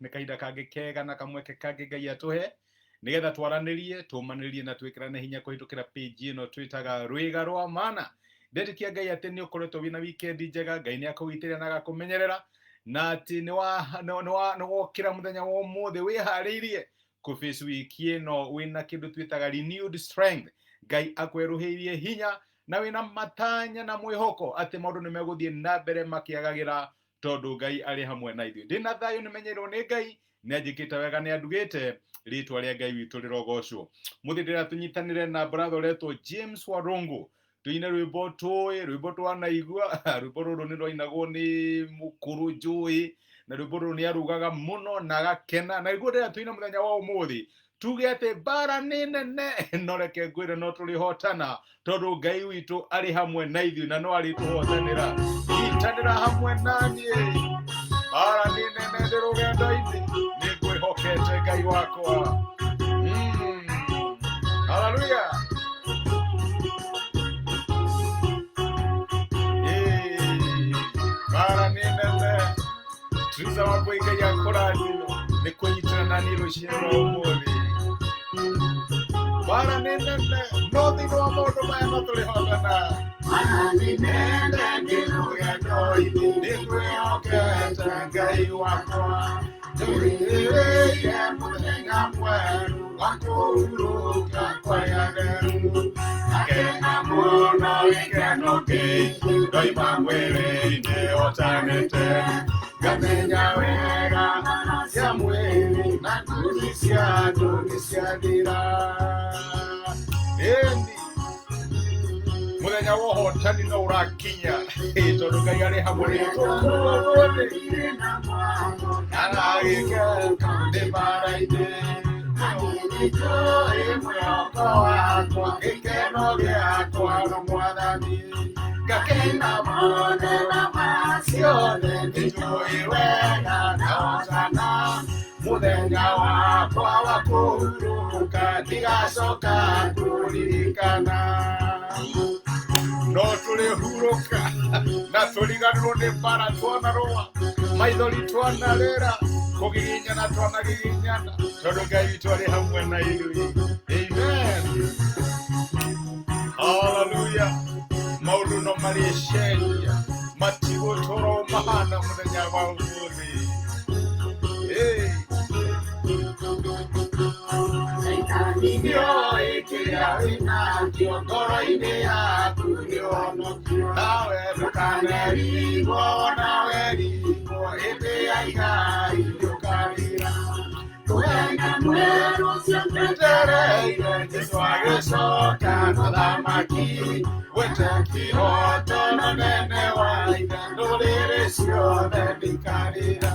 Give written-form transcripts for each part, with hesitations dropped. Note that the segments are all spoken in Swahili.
nä kahinda kangä kega na kamweke kangä Ngai atũhe nĩgetha twaranĩrie tũmanĩrie na twĩkĩrane hinya kũhĩtũkĩra page ĩno twĩtaga Rwĩga rwa Mana. Ndetikia Ngai atĩ nĩ ũkoretwo wĩna weekend njega, Ngai nĩ akũgitĩra na agakũmenyerera, na atĩ nĩ wokĩra mũthenya wa ũmũthĩ wĩharĩirie kũ-face week ĩno wĩna kĩndũ twĩtaga renewed strength. Ngai akwerũhĩirie hinya na wĩna matanya na mwĩhoko atĩ maũndũ nĩ megũthiĩ na mbere makĩagagĩra tondũ Ngai arĩ hamwe na ithuĩ. Ndĩna thayũ nĩ menyererwo nĩ Ngai, nĩ anjĩkĩte wega, nĩ andugĩte, rĩtwa rĩa Ngai witũ rĩrogocwo. Mũthĩ ndĩra tũnyitanĩre na brother ũretwo James Warungu tũine rwĩmbo tũĩ, rwĩmbo twanaigua. Rwĩmbo rũrũ nĩ rwainagwo nĩ mũkũrũ njũĩ, na rwĩmbo rũrũ nĩ arugaga mũno na agakena, na rĩguo ndĩra tũina mũthenya wa ũmũthĩ tuge atĩ mbara nĩ nene no reke ngwĩre no tũrĩhotana tondũ Ngai witũ arĩ hamwe na ithuĩ na no arĩtũhotanĩra. Nyitanĩra hamwe naniĩ, mbara nĩ nene ndĩ rũgendo-inĩ, nĩ ngwĩhokete Ngai wakwa. Hallelujah. Mbara nĩ nene, Teresa wakwa Ngai akũrathime, nĩ kũnyitana naniĩ rũciinĩ rwa ũmũthĩ. Mbara nĩ nene, no thĩinĩ wa maũndũ maya no tũrĩhotana. Mbara nĩ nene ndĩ rũgendo-inĩ, nĩ ngwĩhokete Ngai wakwa. Ndũrĩrĩire mũthenya mwerũ wa kũhurũka kwa Yatheru. Ngakena mũno gĩkeno kĩingĩ, ndoima mwĩrĩ-inĩ hotanĩte. Ngamenya wega cia mwĩrĩ na ngũthi cia andũ nĩ ciathira. Ĩni mũthenya wa ũhotani no ũrakinya tondũ Ngai arĩ hamwe na ithuĩ. Aragĩkeka ndĩ mbara-inĩ, nĩnjũĩ mwĩhoko wakwa, gĩkeno gĩakwa nĩ Mwathani. Ngakena mũno na maciothe, nĩnjũĩ wega na hotana. Mũthenya wakwa wa kũhurũka ndigacoka kũririkana. No tũrĩhurũka na tũriganĩrwo nĩ mbara twanarũa, maithori twanarĩra, kũgiginyana twanagiginyana tondũ Ngai witũ arĩ hamwe na ithuĩ. Amen. Hallelujah. Maũndũ no marĩcenjia, matigũtũra o mahana mũthenya wa ũmũthĩ. Nĩoĩ kĩrĩa wĩnakĩo ngoro-inĩ yaku nĩũhonokio. Nawe ndũkanerigwo, nawe rigwo hĩndĩ ya igai ndũkarĩra. Mũthenya mwerũ ũcio twetereire, Jesũ agĩcoka na thamaki, gwĩte kĩhoto na nene wa ithe, ndũrĩrĩ ciothe ndikarĩra.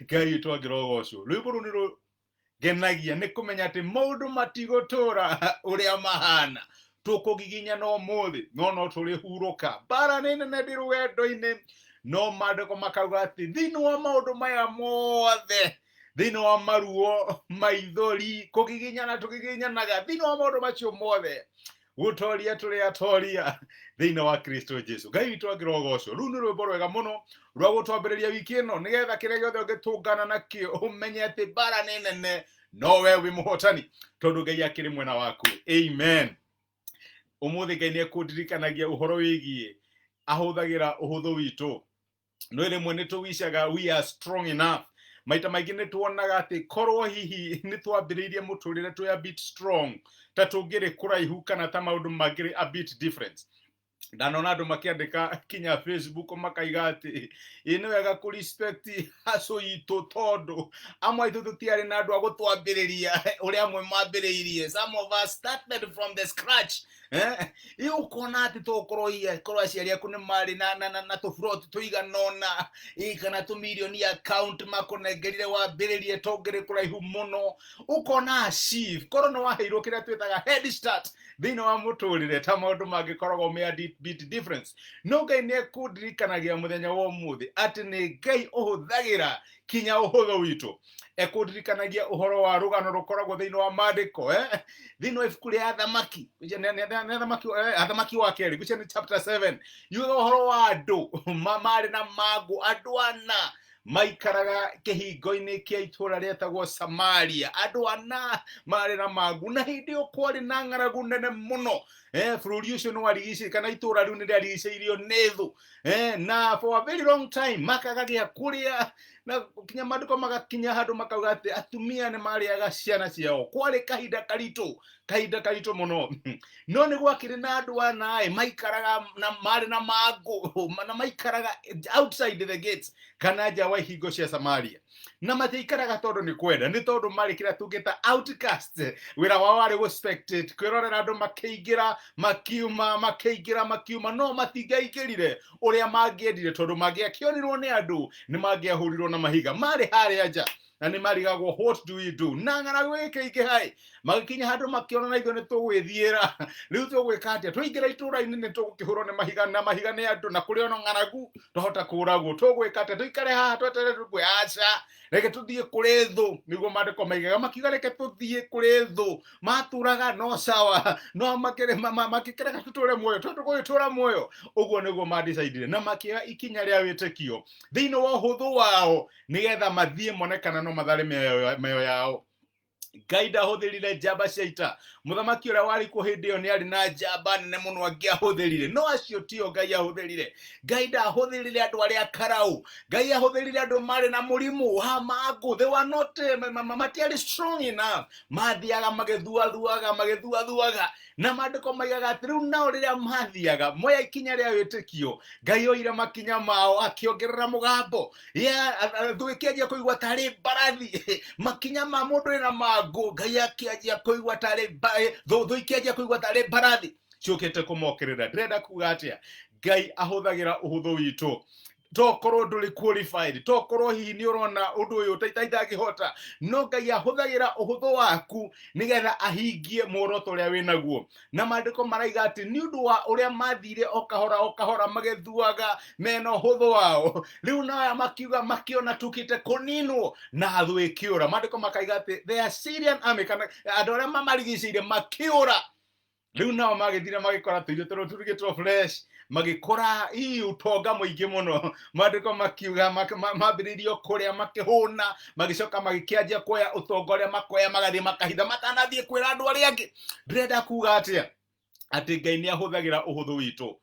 Ngai witũ angĩrogocwo. Rwĩmbo rũu nĩ rũngenagia nĩ kũmenya atĩ maũndũ matigũtũra ũrĩa mahana. Tũkũgiginyana ũmũthĩ no tũrĩhurũka. Mbara nĩ nene ndĩ rũgendo-inĩ, no maandĩko makauga atĩ thĩinĩ wa maũndũ maya mothe, thĩinĩ wa maruo, maithori, kũgiginyana tũgiginyanaga, thĩinĩ wa maũndũ macio mothe gũtoria tũrĩ atoria thĩinĩ wa Kristo Jesũ. Ngai witũ angĩrogocwo. Rũu nĩ rwĩmbo rwega mũno rwa gũtwambĩrĩria wiki ĩno nĩgetha kĩrĩa gĩothe ũngĩtũngana nakĩo ũmenye atĩ mbara nĩ nene no we wĩ mũhotani tondũ Ngai akĩrĩ mwena waku. Amen. Ũmũthĩ Ngai nĩ ekũndirikanagia ũhoro wĩgiĩ ahũthagĩra ũhũthũ witũ. No rĩmwe nĩ tũwicaga we are strong enough. Maita maingĩ nĩ tuonaga atĩ korwo hihi nĩ twambĩrĩirie mũtũrĩre tũrĩ a bit strong, ta tũngĩrĩ kũraihu kana ta maũndũ mangĩrĩ a bit different. Ndanona andũ makĩandĩka kinya Facebook makaiga atĩ nĩ wega kũ respect hustle itũ tondũ amwe aitũ tũtiarĩ na andũ a gũtwambĩrĩria ũrĩa amwe mambĩrĩirie. Some of us started from the scratch. Ũkona atĩ tũkorwo aciari aku nĩ marĩ na tũburoti tũiganona, kana tũmirioni account makũnengerire wambĩrĩrie tũngĩrĩ kũraihu mũno. Ũkona achieve, korwo nĩ waheirwo kĩrĩa twĩtaga head start thĩinĩ wa mũtũrĩre, ta maũndũ mangĩkoragwo me a bit difference. No Ngai nĩ ekũndirikanagia mũthenya wa ũmũthĩ atĩ nĩ Ngai ũhũthagĩra kinya ũhũthũ witũ. Ekũndirikanagia ũhoro wa rũgano rũkoragwo thĩinĩ wa maandĩko, thĩinĩ wa ibuku rĩa Athamaki. Nĩ athamaki wa keri gucia chapter 7 yuga horo wa andu mari na magu andu ana maikaraga kihingo-ini kia itura rietagwo Samaria. Andu ana mari na magu na hindi o kwari na ng'aragu nene muno. Bururi ucio ni warigicĩirio kana itura riu ni riarigicĩirio nĩ thũ. Na for a very long time makagagia kuria na kinya maandiko magakinya handu makauga ati atumia ni mariaga ciana ciao. Kwari kahinda karito muno. No ni gwakire na andu ana maikaraga na mari na magu na maikaraga outside the gates kana nja wa hingo cia Samaria. Na matiikaraga tondu ni kwenda, ni tondu mari kira tungita outcast. Wira wao wari respected, kwirorera andu makiingira makiuma no matingaingirire uria mangiendire tondu mangiakionirwo ni andu ni mangiahurirwo na mahiga. Mari haria nja na ni marigagwo what do we do na ng'aragu gĩkĩ hai magikinya handu makiona na ithuĩ nĩ tũgwĩthiĩra rĩu tũgwĩka atĩa tũingĩra itũra-inĩ nĩ tũgũkĩhũrwo nĩ mahiga nĩ andũ na kũrĩ ona ng'aragu twahota kũragwo tũgwĩka atĩa tũikare haha tweterere aca reke tũthiĩ kũrĩ thũ nĩguo maandĩko maigaga makiuga reke tũthiĩ kũrĩ thũ matũraga no sawa no makĩkĩrega tũtũre muoyo tondũ gũgĩtũra muoyo ũguo nĩguo mandicaidire na makĩoya ikinya rĩa wĩtĩkio thĩinĩ wa ũhũthũ wao nĩgetha mathiĩ mone kana no mathare mĩoyo yao. Ngai ndahũthĩrire njamba cia ita. Mũthamaki ũrĩa wari kuo hĩndĩ ĩyo nĩ arĩ na njamba nene mũno angĩahũthĩrire, no acio tio Ngai ahũthĩrire. Ngai ndahũthĩrire andũ arĩa akarau. Ngai ahũthĩrire andũ marĩ na mũrimũ wa mangu. They were not matiarĩ strong enough. Mathiaga magĩthuathuaga na maandĩko maigaga atĩ rĩu nao rĩrĩa mathiaga moya ikinya rĩa wĩtĩkio Ngai oire makinya mao akĩongerera mũgambo thũ ĩkĩanjia kũigua tarĩ mbarathi makinya ma mũndũ wĩna mangu Ngai akĩanjia kũigua tarĩ thũ ikĩanjia kũigua tarĩ mbarathi ciũkĩte kũmokerera. Ndĩrenda kuga atĩa Ngai ahũthagĩra ũhũthũ witũ tokorwo ndũrĩ qualified tokorwo hihi nĩ ũrona ũndũ ũyũ ũtangĩhota no Ngai ahũthagĩra ũhũthũ waku nĩgetha ahingie muoroto ũrĩa wĩnaguo. Na maandĩko maraiga atĩ nĩ ũndũ wa ũrĩa mathire o kahora magĩthuaga mena ũhũthũ wao rĩu nao makiuga makiona tukĩte kũninwo na thũ ĩkĩũra. Maandĩko makaiga atĩ the Assyrian army kana andũ arĩa mamarigicĩirie makĩũra. Rĩu nao magĩthire magĩkora tũirio tũrĩa tũrugĩtwo fresh magĩkora utonga mũingĩ mũno. Maandĩko makiuga mambĩrĩirio kũrĩa makĩhũna magĩcoka magĩkĩanjia kuoya ũtonga ũrĩa makoya magathiĩ makahitha matanathiĩ kwĩra andũ arĩa angĩ. Ndĩrenda kuga atĩa atĩ Ngai nĩ ahũthagĩra ũhũthũ witũ.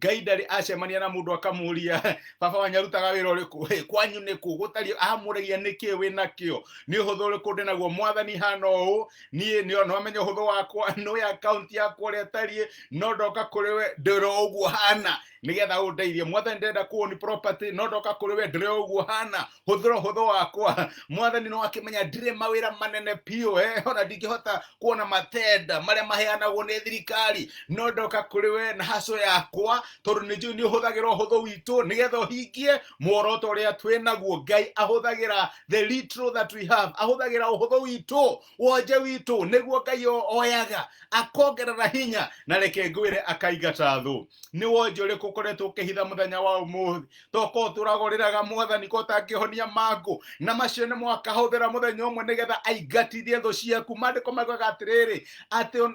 Ngai ndarĩ acemania na mũndũ akamũria baba wanyarutaga wĩra ũrĩkũ kwanyu nĩkũ gũtari amũragia nĩkĩ wĩna kĩo nĩ ũhũthũ ũrĩkũ ndĩnaguo mwathani hana ũũ niĩ no amenye ũhũthũ wakwa no account yakwa ũrĩa tariĩ no ndoka kũrĩ we ndĩro ũguo hana nĩgetha ũndeithie. Mwathani ndenda kuoni property no ndoka kũrĩ we ndĩro ũguo hana hũthĩra ũhũthũ wakwa. Mwathani no akĩmenya ndirĩ mawĩra manene piũ ona ndingĩhota kuona matenda marĩa maheanagwo nĩ thirikari no ndoka kũrĩ we na haco yakwa tondũ nĩnjũĩ nĩ ũhũthagĩra ũhũthũ witũ nĩgetha ũhingie muoroto ũrĩa twĩnaguo. Ngai ahũthagĩra the little that we have ahũthagĩra ũhũthũ witũ wonje witũ nĩguo Ngai oyaga akongerera hinya na reke ngwĩre akaingata thũ. Nĩ wonje ũrĩkũ ũkoretwo ũkĩhitha mũthenya wa ũmũthĩ tokorwo tũragũrĩraga Mwathani ko tangĩhonia mangu na macio nĩ mwakahũthĩra mũthenya ũmwe nĩgetha aingatithie thũ ciaku. Maandĩko maugaga atĩrĩrĩ atĩ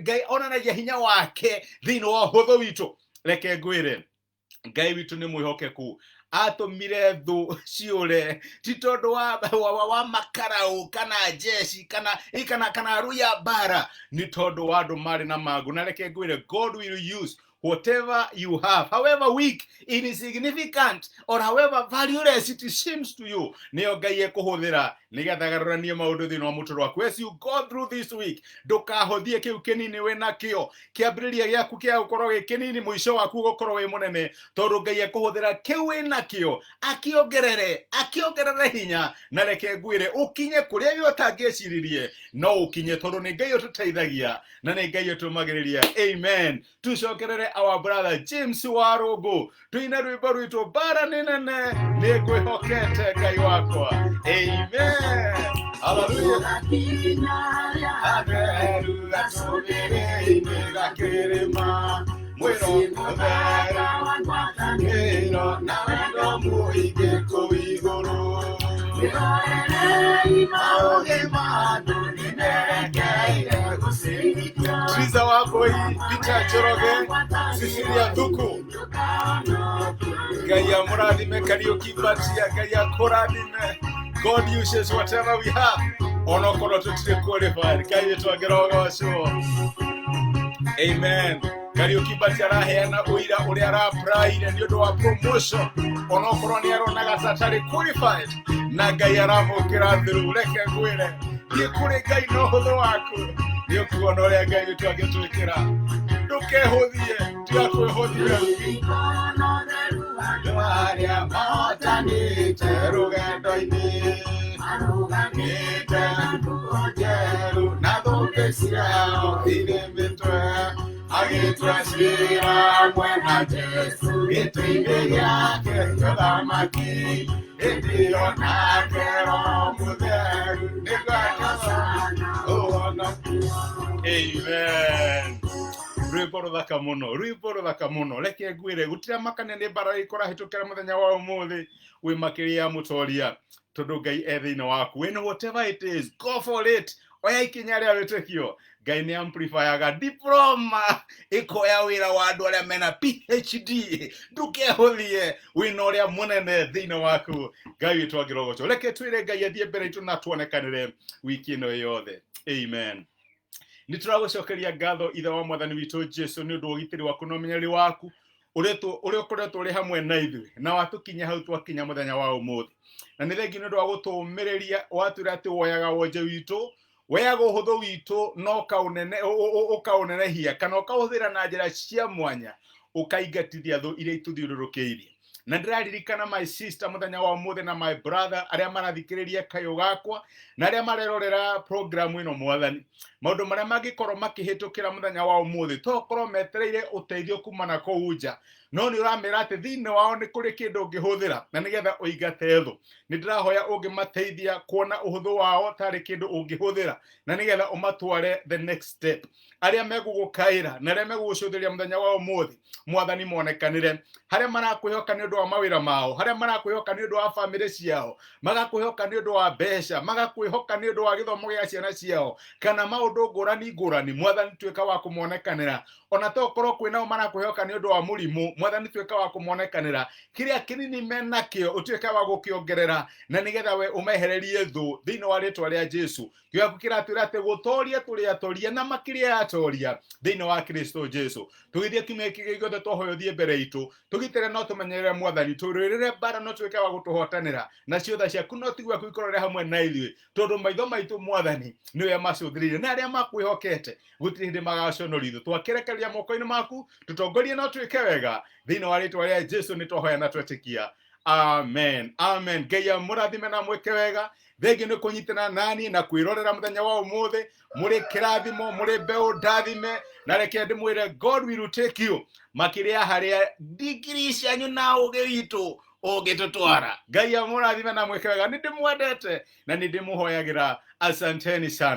Ngai onanagia hinya wake thĩinĩ wa ũhũthũ witũ. Reke ngwĩre Ngai witũ nĩ mwĩhokeku atũmire thũ ciũre ti tondũ wa makarau kana jeshi kana ruya bara nĩ tondũ wa andũ marĩ na mangu. Na reke ngwĩre God will use whatever you have, however weak, insignificant, or however valueless it seems to you, nĩyo Ngai ekũhũthĩra nĩgetha garũranie maũndũ thĩinĩ wa mũtũũrĩre waku. As you go through this week, ndũkahũthie kĩu kĩnini wĩna kĩo. Kĩambĩrĩria gĩaku kĩa gũkorwo gĩ kĩnini, mũico waku gũkorwo wĩ mũnene, tondũ Ngai ekũhũthĩra kĩu wĩna kĩo akĩongerere hinya. Na reke ngwĩre ũkinye kũrĩa we ũtangĩciririe no ũkinye tondũ nĩ Ngai ũtũteithagia na nĩ Ngai ũtũmagĩrĩria. Amen. Tucokerere our brother James Warũngũ tuine rwĩmbo rwitũ bara nĩ nene nĩ ngwĩhokete Ngai wakwa. Amen. Hallelujah. Ameruga tũrĩrĩ-inĩ gakĩrĩma mwĩro mũthera wangwatanĩro na wendo mũingĩ kũu igũrũ. Wĩrorerei maũgĩ ma andũ nĩmerekeire gũcirĩra Triza Wako, Peter Choroge, Cecilia Duku, Gaya Muradime, Karaoke Batia, Gaya Koradime. God uses whatever we have. Onokoro to qualified. Gaya to Ageroga Show. Amen. Karaoke Batia Hena Uida Uriara Pride and you do a promotion. Onokoro Nero Nagasatari qualified. Nagayaramo Kirandu, Leka Guine. You couldn't get no Hodoaku. You could not get you to get to Kira. Duke Hodia, Tiaku Hodia. Maria Martanite, Rugandoini, Arugante, Jeru, Nado Pesia, Idemitra, Agitrasira, Buena Jesu, Itrinia, Kelamaki, Idiona, Keromuderu, Amen. Rwiboro thaka muno reke ngwire gutira makane ni bara ikora hitukira muthenya wa umuthi wi makiria mutoria tondu Ngai ethiine waku we no whatever it is, go for it. Oya ikinya ria witekio Ngai ni amplifyaga diploma ikoya wira wa andu aria mena PhD ndukehuthie wina uria munene thiine waku. Ngai witu agirogocho reke twire Ngai athie mbere itu na tuonekanire wiki ino yothe. Amen. Nituragucokeria ngatho ithe wa mwathani witu Jesu ni undu ugitiri waku no menyeri waku uri ukoretwo uri hamwe na ithuĩ na watukinya hau twakinya muthenya wa umuthi na ni thengi ni undu wa gutumiriria watwira ati woyaga wonje witu weyaga uhuthu witu no ukaunenehia kana ukauthira na njira cia mwanya ukaingatithia thu iria ituthiururukiirie. Na ndiraririkana my sister muthenya wa umuthi na my brother aria marathikiriria kayo gakwa na aria marerorera program ino mwathani maundu maria mangikorwo makihitukira muthenya wa umuthi tokorwo metereire uteithio kumana kuunja no ni uramira ati thiine wao ni kuri kindu ungihuthira na nigetha uingate thu. Ni ndirahoya ungimateithia kuona uhuthu wao tari kindu ungihuthira na nigetha umatware the next step. Aria megugukaira na aria megugucuthiria muthenya wa umuthi mwathani monekanire haria marakwihoka ni undu wa mawira mao, haria marakwihoka ni undu wa family ciao, magakwihoka ni undu wa besha, magakwihoka ni undu wa githomo gia ciana ciao kana maundu ngurani mwathani twika wa kumonekanira. Ona tokorwo kwinao marakwihoka ni undu wa murimu mwathani twika wa kumonekanira. Kiria kinini menakio utwika wa gukiongerera na nigetha we umehererie thu thiine wa ritwa ria Jesu. Gĩaku kĩratwĩra atĩ gũtoria tũrĩ atoria na makĩria atoria thĩinĩ wa Kristo Jesu. Tũgithie kiumia gĩkĩ gĩothe twohoyo thiĩ mbere itũ tũgitĩre no tũmenyerere mwathani tũrũĩrĩre mbara no twĩke wa gũtũhotanĩra na ciothe ciaku no tigwa ikorore hamwe na ithuĩ tondũ maitho maitũ mwathani nĩwe macũthĩrĩire na arĩa makwĩhokete gũtirĩ hĩndĩ magaconorithio. Twakĩrekereria moko-inĩ maku tũtongorie no twĩke wega thĩinĩ wa rĩtwa rĩa Jesu nĩ twahoya na twetĩkia. Amen. Amen. Ngai amũrathime na mwĩke wega. Thengi nĩ kũnyitana nani na kwĩrorera mũthenya wa umuthi mũrĩ kĩrathimo mũrĩ mbeũ ndathime na reke ndĩmwĩre God will take you makĩria harĩa degree cianyu na ũgĩ witũ ũngĩtũtwara. Ngai amũrathime na mwĩke wega. Nĩ ndĩmwendete na nĩ ndĩmũhoyagĩra. Asanteni sana.